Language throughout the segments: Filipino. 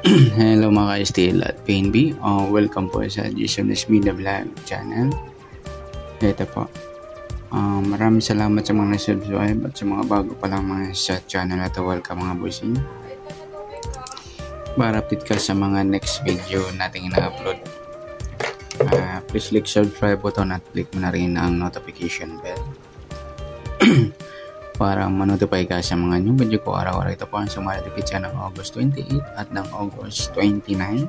Hello mga ka-STL at PNB. Welcome po sa Jason Media Vlog channel. Ito po. Maraming salamat sa mga subscribe at sa mga bago pa lang mga sa channel na ito. Welcome mga bossing. Para update ka sa mga next video nating ina-upload. Please click subscribe button at click mo na rin ang notification bell. Para manotify ka sa mga new video ko araw-araw. Ito po ang sumalapit siya ng August 28 at ng August 29.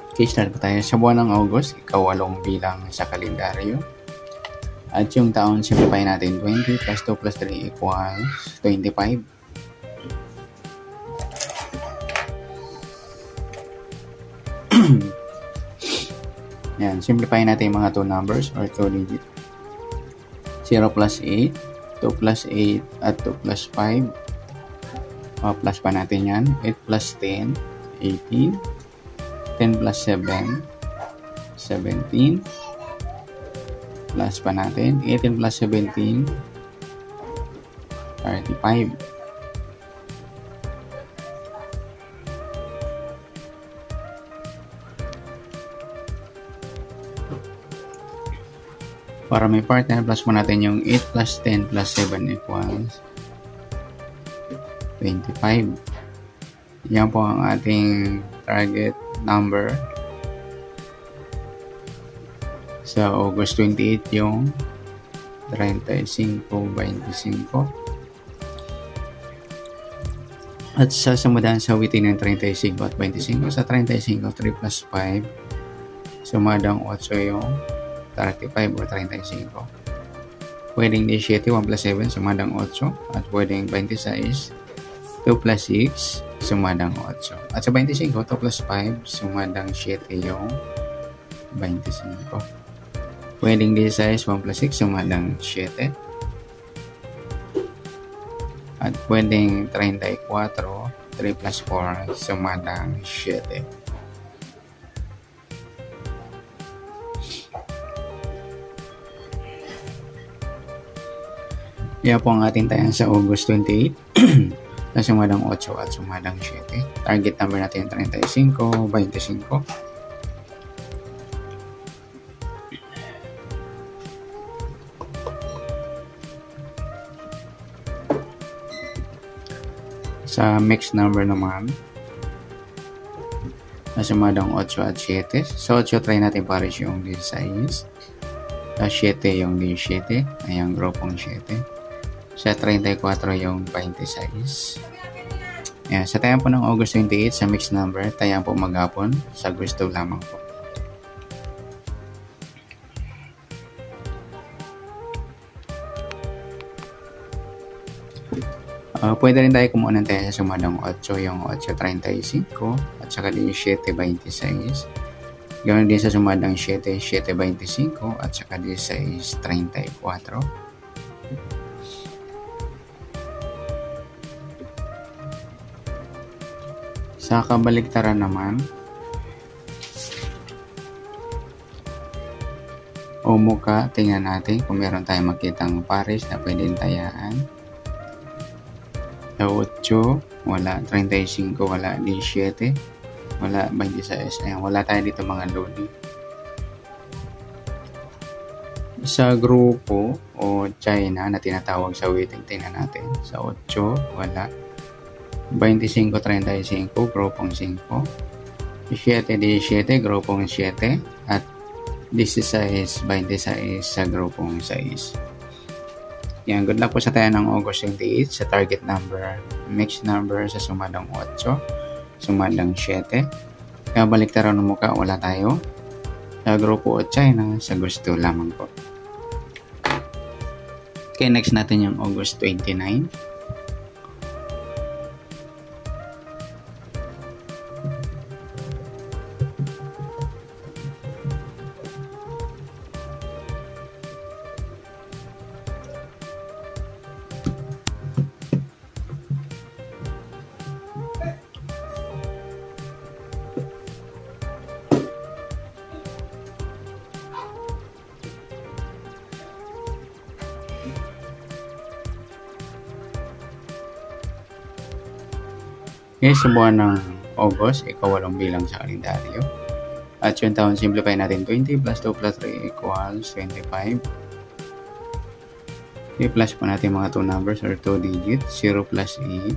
Okay, start po tayo sa buwan ng August, ikawalong bilang sa kalendaryo. At yung taon, simplify natin 20 plus 2 plus 3 equals 25. Yan, simplify natin yung mga 2 numbers or 2 digits. 0 plus 8, 2 plus 8 at 2 plus 5. Plus pa natin yan. 8 plus 10, 18. 10 plus 7, 17. Plus pa natin. 18 plus 17, 35. Para may partner, plus mo natin yung 8 plus 10 plus 7 equals 25. Yan po ang ating target number. Sa August 28 yung 35-25. At sa sumudahan sa witin ng 35 at 25. Sa 35, 3 plus 5. Sumadang 8 yung 35 o 35. Pwedeng 17, 1 plus 7, sumadang 8. At pwedeng 26, 2 plus 6, sumadang 8. At sa 25, 2 plus 5, sumadang 7 yung 25. Pwedeng 16, 1 plus 6, sumadang 7. At pwedeng 34, 3 plus 4, sumadang 7. Yan po ang ating tayang sa August 28 na sumadang 8 at sumadang 7. Target number natin 35, 25. Sa mixed number naman na sumadang 8 at 7. Sa 8 try natin pares yung 16. Sa 7 yung 17. Ayan, grupong 7. Sa 34 yung 26. Ayan, sa tayan po ng August 28 sa mixed number, tayan po maghapon sa gusto lamang po. Pwede rin tayo kumuha ng tayo sa sumadang 8, yung 8.35 at saka din 7.26. Ganoon din sa sumadang 7.25 at saka din 6.34. Sa kabaliktaran naman, o muka, tingnan natin kung meron tayong makitang pares na pwedeng tayaan. Sa 8, wala. 35, wala. 17, wala. 26, ayan, wala tayo dito mga lodi. Sa grupo o China na tinatawag sa waiting, tingnan natin. Sa 8, wala. 25-35, grupong 5. 7-17, grupong 7. At 16-26 sa grupong 6. Yan, good luck po sa tayo ng August 28 sa target number, mixed number sa sumadang 8, sumadang 7. Kaya baliktaran ng mukha, wala tayo. Sa grupo o China, sa gusto lamang po. Okay, next natin yung August 29. Okay, sa buwan ng August, ika-8 bilang sa kalendaryo. At yung taon, simplify natin 20 plus 2 plus 3 equals 25. Okay, plus po natin mga 2 numbers or 2 digits. 0 plus 8,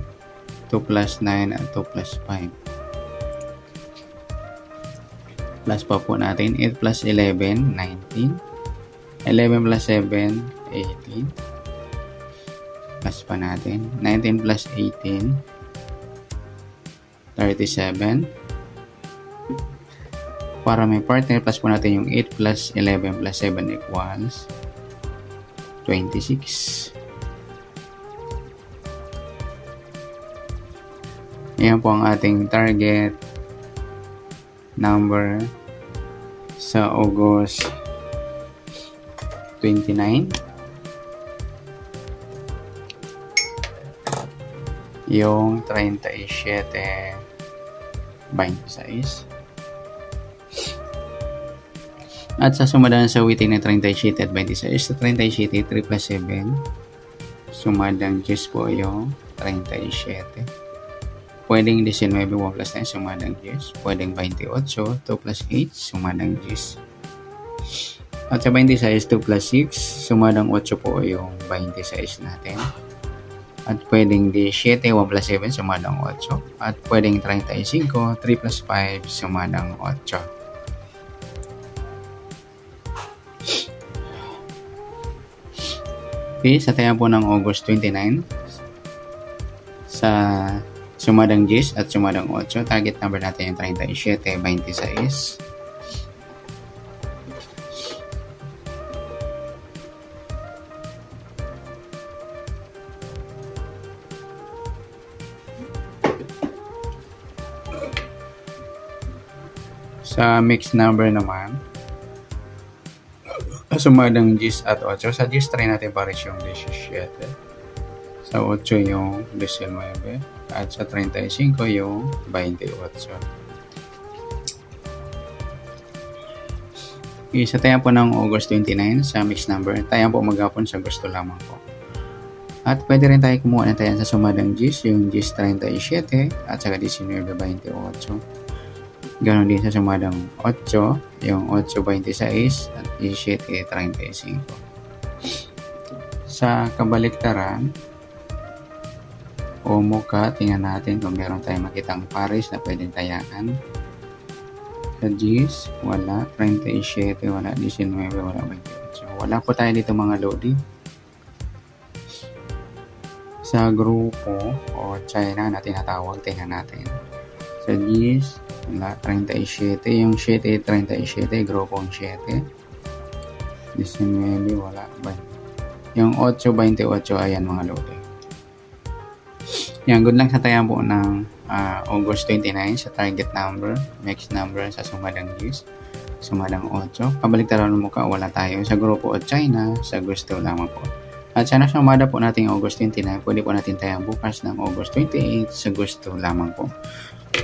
2 plus 9, at 2 plus 5. Plus pa po natin 8 plus 11, 19. 11 plus 7, 18. Plus pa natin 19 plus 18, 37. Para may partner, plus po natin yung 8 plus 11 plus 7 equals 26. Yan po ang ating target number sa August 29. Yung 37.26. At sa sumadaan sa within ng 37.26 sa 37, 3 plus 7. Sumadang 10 po yung 37. Pwedeng 19, 1 plus 9, sumadang 10. Pwedeng 28, 2 plus 8, sumadang 10. At sa 26, 2 plus 6, sumadang 8 po yung 26 natin. At pwedeng 17, 1 plus 7, sumadang 8. At pwedeng 35, 3 plus 5, sumadang 8. Okay, sa tayan po ng August 29, sa sumadang 10 at sumadang 8, target number natin yung 37.26. Sa mixed number naman, sumadang 10 at 8. Sa 10, try natin pares yung 17. Sa 8 yung 19. At sa 35 yung 28. Okay, sa tayan po ng August 29, sa mixed number, tayan po maghapon sa gusto lamang po. At pwede rin tayo kumuha ng tayan sa sumadang 10, yung 10.37 at saka 19.28. Ganon din sa sumadang 8, yung 8.26 at 17.35. Sa kabaliktaran, o muka, tingnan natin kung meron tayong makitang pares na pwedeng tayaan. Sa 10, wala. 37, wala. 19, wala. 28. Wala po tayo dito mga lodi. Sa grupo o China na tinatawag, tingnan natin. Sa 10, wala. 37, yung 7, 37, grupong 7. 19, wala. Yung 8, 28, ayan mga lodi. Yan, good lang sa tayan po ng August 29 sa target number, next number sa sumadang 10, sumadang 8. Kabaliktaran mo ka, wala tayo. Sa grupo o China, sa gusto lamang po. At sana sumada po natin August 29, pwede po natin tayan bukas ng August 28 sa gusto lamang po.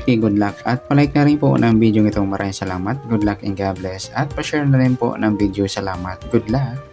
Okay, good luck. At palike na rin po ng video ito. Maraming salamat. Good luck and God bless. At pa-share na rin po ng video. Salamat. Good luck.